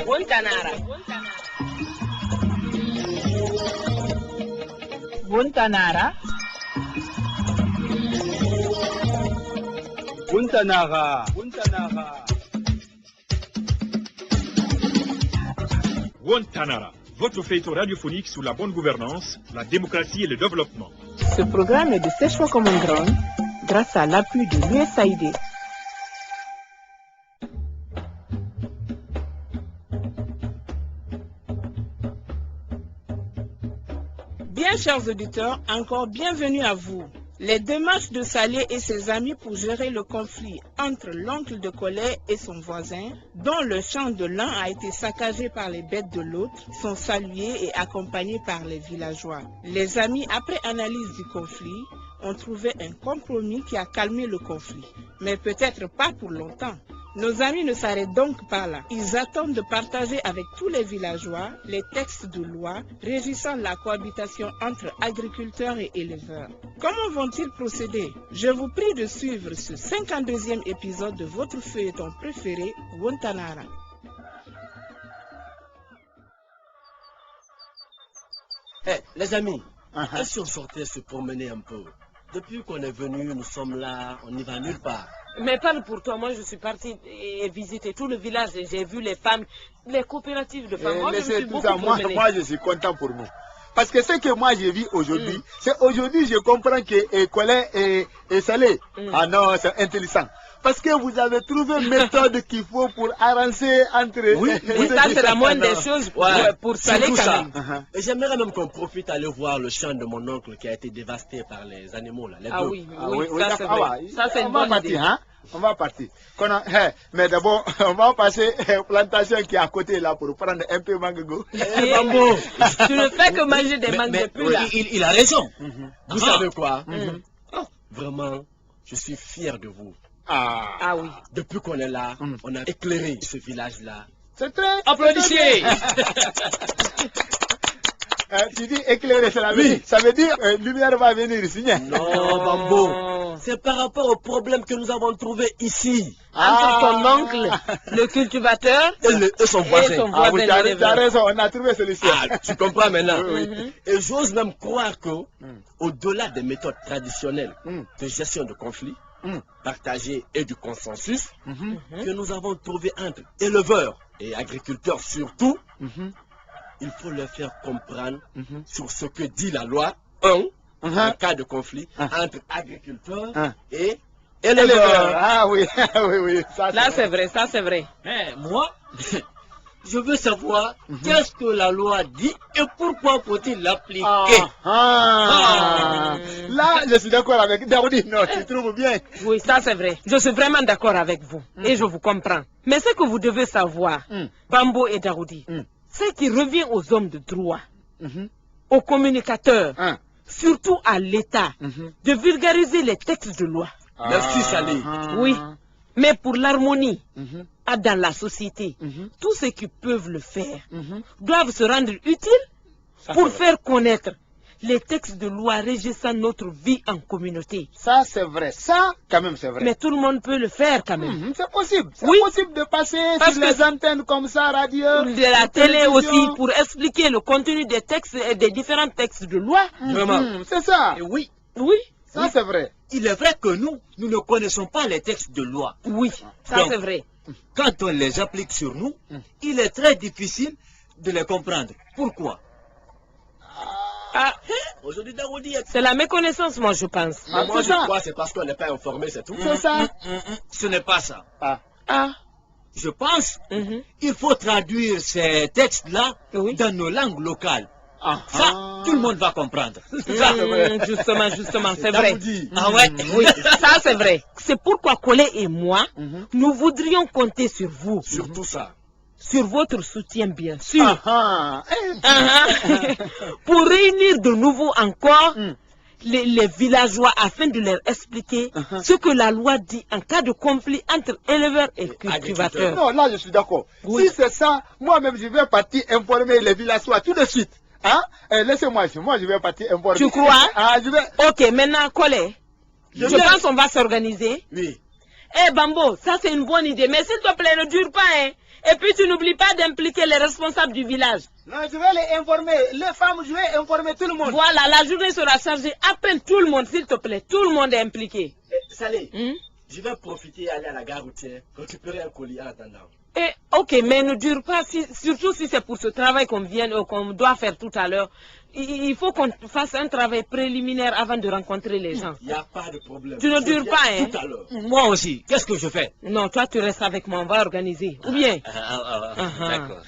Wontanara. Wontanara. Wontanara. Wontanara. Wontanara, votre feuilleton radiophonique sur la bonne gouvernance, la démocratie et le développement. Ce programme est de Seshwa Common Ground grâce à l'appui de l'USAID. Bien chers auditeurs, encore bienvenue à vous. Les démarches de Saleh et ses amis pour gérer le conflit entre l'oncle de Collet et son voisin, dont le champ de l'un a été saccagé par les bêtes de l'autre, sont saluées et accompagnées par les villageois. Les amis, après analyse du conflit, ont trouvé un compromis qui a calmé le conflit, mais peut-être pas pour longtemps. Nos amis ne s'arrêtent donc pas là. Ils attendent de partager avec tous les villageois les textes de loi régissant la cohabitation entre agriculteurs et éleveurs. Comment vont-ils procéder? Je vous prie de suivre ce 52e épisode de votre feuilleton préféré, Wontanara. Les amis, est-ce qu'on sortait se promener un peu? Depuis qu'on est venu, nous sommes là, on n'y va nulle part. Mais parle pour toi, moi je suis partie et visiter tout le village et j'ai vu les femmes, les coopératives de femmes. Moi, je me suis beaucoup promenée. Moi je suis content pour nous. Parce que ce que moi j'ai vu aujourd'hui, c'est aujourd'hui je comprends que Collet et Saleh, ah non, c'est intelligent. Parce que vous avez trouvé une méthode qu'il faut pour arranger entre... Oui, mais ça c'est la moindre des choses pour Saleh quand même. Et j'aimerais même qu'on profite aller voir le champ de mon oncle qui a été dévasté par les animaux là, les deux. Oui, ça c'est vrai. Ça c'est une bonne idée. On va partir. Mais d'abord, on va passer plantation qui est à côté là pour prendre un peu mango. Bambo, tu ne fais que manger des mangues depuis là. Il a raison. Vous savez quoi? Vraiment, je suis fier de vous. Ah oui. Depuis qu'on est là, on a éclairé ce village-là. C'est très... Applaudissez. Tu dis éclairer, ça veut dire lumière va venir ici. Non, Bambo, c'est par rapport au problème que nous avons trouvé ici. Entre ton oncle, le cultivateur et son voisin. Tu as raison, on a trouvé celui-ci. Tu comprends maintenant. Et j'ose même croire que, au-delà des méthodes traditionnelles de gestion de conflits, partagées et du consensus, que nous avons trouvé entre éleveurs et agriculteurs surtout, il faut leur faire comprendre sur ce que dit la loi, en cas de conflit entre agriculteurs et éleveurs. Ah oui, oui. Là c'est vrai, ça c'est vrai. Mais moi, je veux savoir qu'est-ce que la loi dit et pourquoi faut-il l'appliquer. Là, je suis d'accord avec Daoudi. Non, tu trouves bien. Oui, ça c'est vrai. Je suis vraiment d'accord avec vous et je vous comprends. Mais ce que vous devez savoir, Bambo et Daoudi, ce qui revient aux hommes de droit, aux communicateurs, surtout à l'État, de vulgariser les textes de loi. Merci Saleh. Oui, mais pour l'harmonie dans la société, tous ceux qui peuvent le faire doivent se rendre utiles pour faire connaître les textes de loi régissant notre vie en communauté. Ça c'est vrai, ça quand même c'est vrai. Mais tout le monde peut le faire quand même. C'est possible, c'est possible de passer sur les antennes comme ça, radio, de la télé aussi, pour expliquer le contenu des textes et des différents textes de loi. Vraiment, c'est ça. Et oui, ça c'est vrai. Il est vrai que nous ne connaissons pas les textes de loi. Oui, ça c'est vrai. Quand on les applique sur nous, il est très difficile de les comprendre. Pourquoi? Aujourd'hui, c'est la méconnaissance, moi je pense. Moi je crois que c'est parce qu'on n'est pas informé, c'est tout. C'est ça. Ce n'est pas ça. Je pense qu'il faut traduire ces textes-là dans nos langues locales. Ça, tout le monde va comprendre. Justement, c'est vrai. Ah ouais? Oui, ça c'est vrai. C'est pourquoi Collet et moi, nous voudrions compter sur vous. Surtout ça. Sur votre soutien, bien sûr. Pour réunir de nouveau encore les villageois afin de leur expliquer ce que la loi dit en cas de conflit entre éleveurs et cultivateurs. Non, là je suis d'accord. Si c'est ça, moi-même je vais partir informer les villageois tout de suite. Laissez-moi, je vais partir informer. Tu crois? Je vais... Ok, maintenant, Collet, je pense qu'on va s'organiser. Oui. Eh Bambo, ça c'est une bonne idée, mais s'il te plaît, ne dure pas, hein. Et puis tu n'oublies pas d'impliquer les responsables du village. Non, je vais les informer. Les femmes, je vais informer tout le monde. Voilà, la journée sera chargée. Appelle tout le monde, s'il te plaît. Tout le monde est impliqué. Salé, je vais profiter et aller à la gare routière, récupérer un colis en attendant. Ok, mais ne dure pas, surtout si c'est pour ce travail qu'on doit faire tout à l'heure. Il faut qu'on fasse un travail préliminaire avant de rencontrer les gens. Il n'y a pas de problème. Tu ne dures pas, hein? Tout à l'heure. Moi aussi, qu'est-ce que je fais? Non, toi tu restes avec moi, on va organiser. Ou bien? D'accord.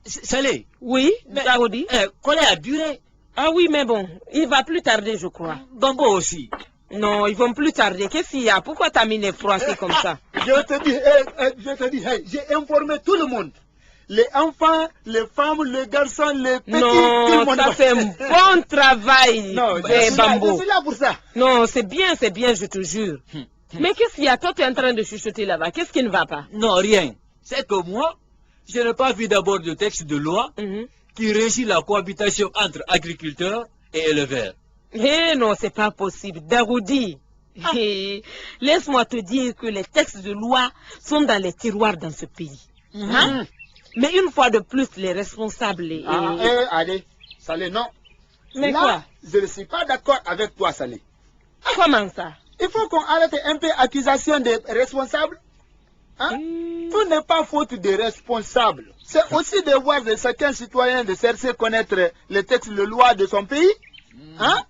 Salé. Oui, Daoudi. Collet a duré. Ah oui, mais bon, il va plus tarder, je crois. Bambo aussi. Non, ils vont plus tarder. Qu'est-ce qu'il y a? Pourquoi t'as mis les froissés comme ça? Je te dis, hey, j'ai informé tout le monde. Les enfants, les femmes, les garçons, les petits, tout le Non, monde. ça fait un bon travail, Non, je Bambo. suis là pour ça. Non, c'est bien, je te jure. Mais qu'est-ce qu'il y a? Toi, tu es en train de chuchoter là-bas. Qu'est-ce qui ne va pas? Non, rien. C'est que moi, je n'ai pas vu d'abord le texte de loi qui régit la cohabitation entre agriculteurs et éleveurs. Eh non, c'est pas possible. Daoudi, laisse-moi te dire que les textes de loi sont dans les tiroirs dans ce pays. Hein? Mais une fois de plus, les responsables... Allez, Salé, non. Mais là, quoi? je ne suis pas d'accord avec toi, Salé. Comment ça? Il faut qu'on arrête un peu l'accusation des responsables. Hein? Tout n'est pas faute des responsables. C'est aussi devoir de certains citoyens de chercher à connaître les textes de loi de son pays. Hein?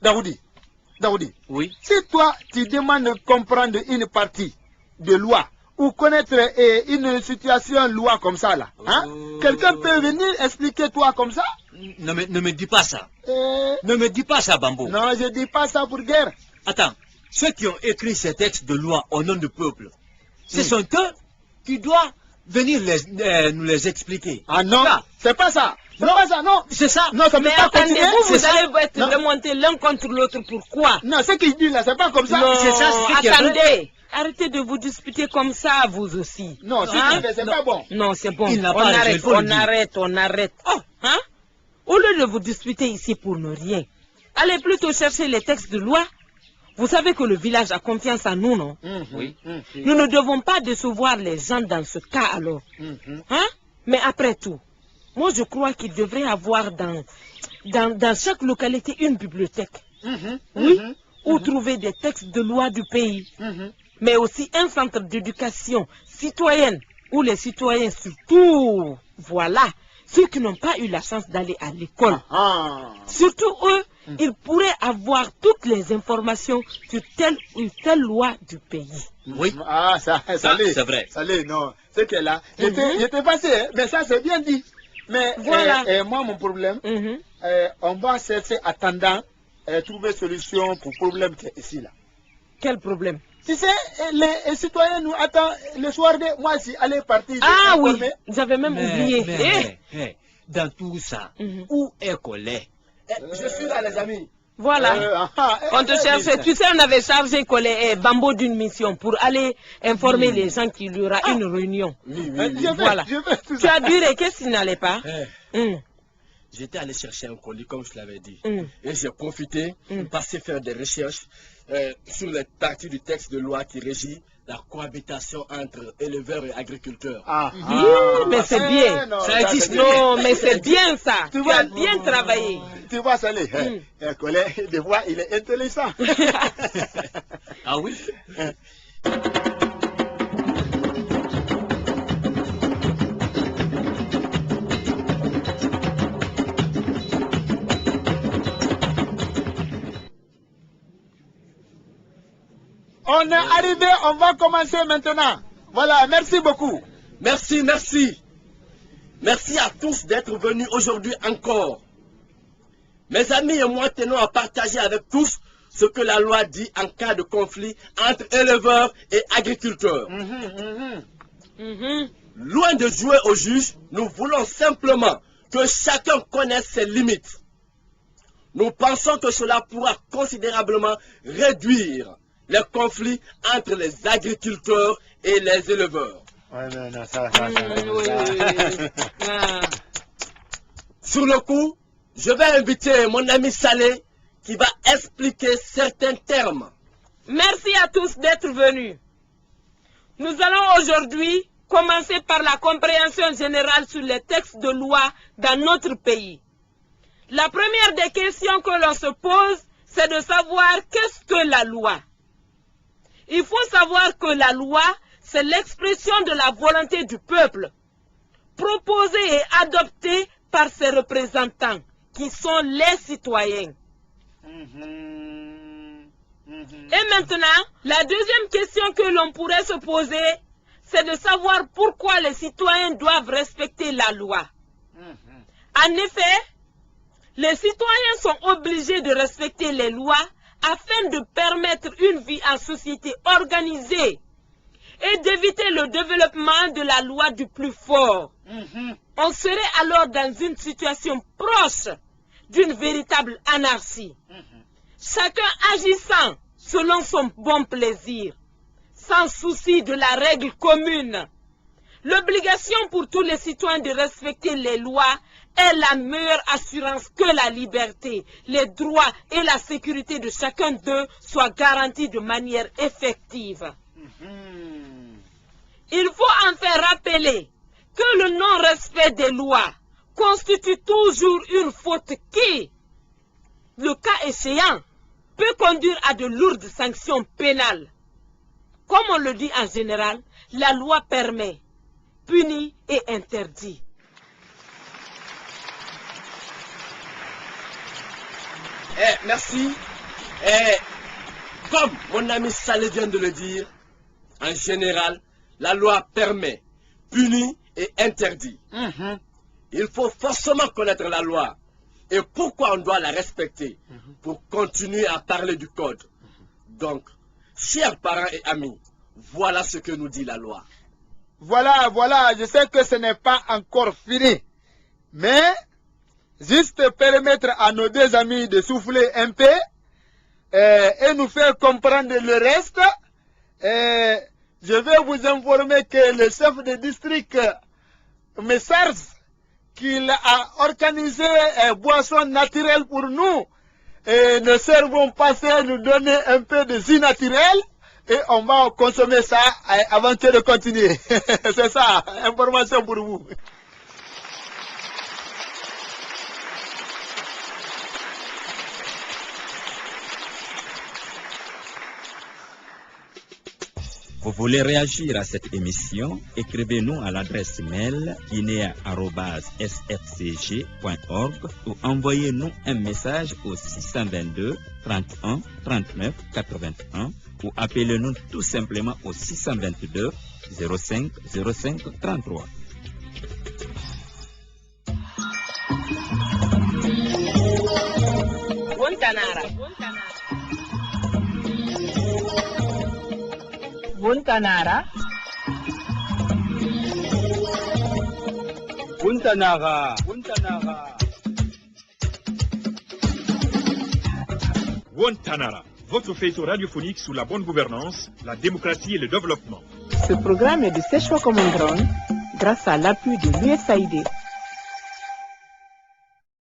Daoudi, Oui. si toi tu demandes de comprendre une partie de loi ou connaître une situation loi comme ça là, hein? Quelqu'un peut venir expliquer toi comme ça? Ne me dis pas ça. Euh, Ne me dis pas ça, Bambo. Non, je dis pas ça pour guerre. Attends, ceux qui ont écrit ces textes de loi au nom du peuple, ce sont eux qui doivent venir nous les expliquer. Ah non, Là. c'est pas ça. C'est pas ça, non. C'est ça. Non, ça ne peut Mais pas attendez, continuer. vous C'est ça. allez être Non. remonter l'un contre l'autre. Pourquoi? Non, ce qu'il dit là, c'est pas comme ça. Non, c'est ça, c'est ce qui est vrai. attendez. Arrêtez de vous disputer comme ça, vous aussi. Non, ce Hein? qu'il fait, c'est pas bon. Non, c'est bon. Il n'a On pas raison, il arrête, faut le on dire. arrête, on arrête. Oh, hein? Au lieu de vous disputer ici pour ne rien, allez plutôt chercher les textes de loi. Vous savez que le village a confiance en nous, non? Oui. Nous ne devons pas décevoir les gens dans ce cas alors. Hein? Mais après tout, moi je crois qu'il devrait avoir dans chaque localité une bibliothèque. Oui, où trouver des textes de loi du pays. Mais aussi un centre d'éducation citoyenne où les citoyens surtout, voilà, ceux qui n'ont pas eu la chance d'aller à l'école. Surtout eux, ils pourraient avoir toutes les informations sur telle ou telle loi du pays. Oui. Ah, ça l'est. c'est vrai. Ça l'est, non. C'est que là, j'étais passé, hein, mais ça c'est bien dit. Mais Voilà. moi, mon problème, on va chercher attendant, trouver solution pour le problème qui est ici là. Quel problème? Tu sais, les citoyens nous attendent le soir de moi, si aller partir. Ah oui, informer. j'avais même oublié. Mais, dans tout ça, où est Collet? Je suis là, les amis. Voilà. On te cherchait. Tu sais, on avait chargé Bambo d'une mission pour aller informer les gens qu'il y aura une réunion. Voilà. Je vais tout Tu ça. as duré, qu'est-ce qui n'allait pas? J'étais allé chercher un colis, comme je l'avais dit. Mm. Et j'ai profité pour passer faire des recherches sur les parties du texte de loi qui régit la cohabitation entre éleveurs et agriculteurs. Mais c'est bien. non, Ça existe. c'est Non, mais c'est bien ça. Tu Tu vois, as bien travaillé. Tu vois, ça l'est. Un collègue, des fois, il est intelligent. Ah oui? On est arrivé, on va commencer maintenant. Voilà, merci beaucoup. Merci, merci. Merci à tous d'être venus aujourd'hui encore. Mes amis et moi tenons à partager avec tous ce que la loi dit en cas de conflit entre éleveurs et agriculteurs. Loin de jouer au juge, nous voulons simplement que chacun connaisse ses limites. Nous pensons que cela pourra considérablement réduire les conflits entre les agriculteurs et les éleveurs. Ouais, non, ça. Oui. Ah. Sur le coup, je vais inviter mon ami Salé qui va expliquer certains termes. Merci à tous d'être venus. Nous allons aujourd'hui commencer par la compréhension générale sur les textes de loi dans notre pays. La première des questions que l'on se pose, c'est de savoir qu'est-ce que la loi. Il faut savoir que la loi, c'est l'expression de la volonté du peuple, proposée et adoptée par ses représentants, qui sont les citoyens. Et maintenant, la deuxième question que l'on pourrait se poser, c'est de savoir pourquoi les citoyens doivent respecter la loi. En effet, les citoyens sont obligés de respecter les lois afin de permettre une vie en société organisée et d'éviter le développement de la loi du plus fort. On serait alors dans une situation proche d'une véritable anarchie. Chacun agissant selon son bon plaisir, sans souci de la règle commune. L'obligation pour tous les citoyens de respecter les lois est la meilleure assurance que la liberté, les droits et la sécurité de chacun d'eux soient garantis de manière effective. Il faut enfin rappeler que le non-respect des lois constitue toujours une faute qui, le cas échéant, peut conduire à de lourdes sanctions pénales. Comme on le dit en général, la loi permet, punit et interdit. Merci. Comme mon ami Salé vient de le dire, en général, la loi permet, punit et interdit. Il faut forcément connaître la loi et pourquoi on doit la respecter pour continuer à parler du code. Donc, chers parents et amis, voilà ce que nous dit la loi. Voilà, je sais que ce n'est pas encore fini. Mais, juste permettre à nos deux amis de souffler un peu et nous faire comprendre le reste. Je vais vous informer que le chef de district Messars, qu'il a organisé boisson naturelle pour nous. Et nos sœurs vont passer à nous donner un peu de jus naturel et on va consommer ça avant de continuer. C'est ça, information pour vous. Vous voulez réagir à cette émission? Écrivez-nous à l'adresse mail guinea@sfcg.org ou envoyez-nous un message au 622 31 39 81 ou appelez-nous tout simplement au 622 05 05 33. Buntanara. Buntanara. Wantanara, votre feuilleton radiophonique sous la bonne gouvernance, la démocratie et le développement. Ce programme est de Sechwa Common Ground grâce à l'appui de l'USAID.